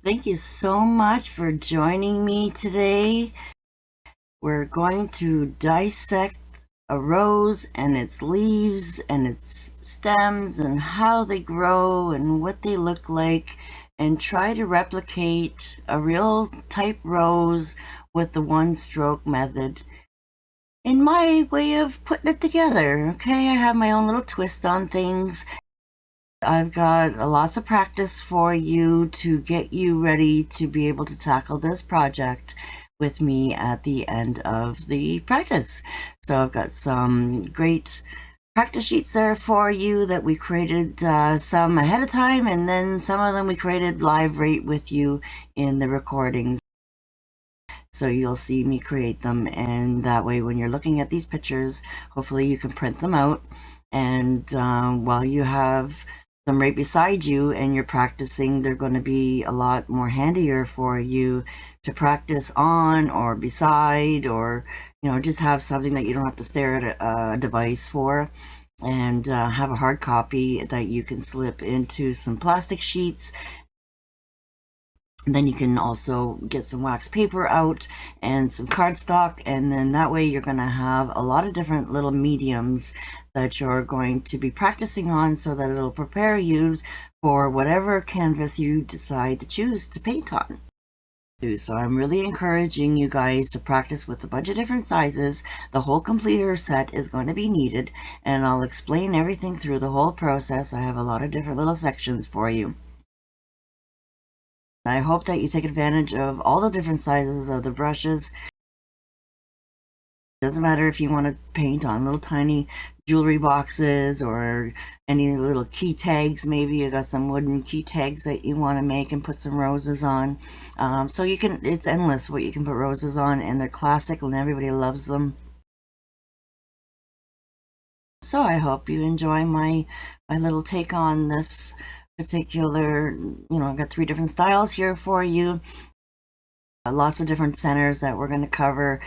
Thank you so much for joining me today. We're going to dissect a rose and its leaves and its stems and how they grow and what they look like, and try to replicate a real type rose with the one stroke method in my way of putting it together. Okay, I have my own little twist on things. I've got lots of practice for you to get you ready to be able to tackle this project with me at the end of the practice. So I've got some great practice sheets there for you that we created some ahead of time, and then some of them we created live right with you in the recordings. So you'll see me create them, and that way when you're looking at these pictures, hopefully you can print them out, and while you have them right beside you and you're practicing, they're going to be a lot more handier for you to practice on or beside, or just have something that you don't have to stare at a device for, and have a hard copy that you can slip into some plastic sheets. And then you can also get some wax paper out and some cardstock, and then that way you're going to have a lot of different little mediums that you're going to be practicing on, so that it'll prepare you for whatever canvas you decide to choose to paint on. So I'm really encouraging you guys to practice with a bunch of different sizes. The whole completer set is going to be needed, and I'll explain everything through the whole process. I have a lot of different little sections for you. I hope that you take advantage of all the different sizes of the brushes. Doesn't matter if you want to paint on little tiny jewelry boxes or any little key tags. Maybe you got some wooden key tags that you want to make and put some roses on. So you can, it's endless what you can put roses on, and they're classic and everybody loves them. So I hope you enjoy my little take on this particular, I've got 3 different styles here for you. Lots of different centers that we're going to cover.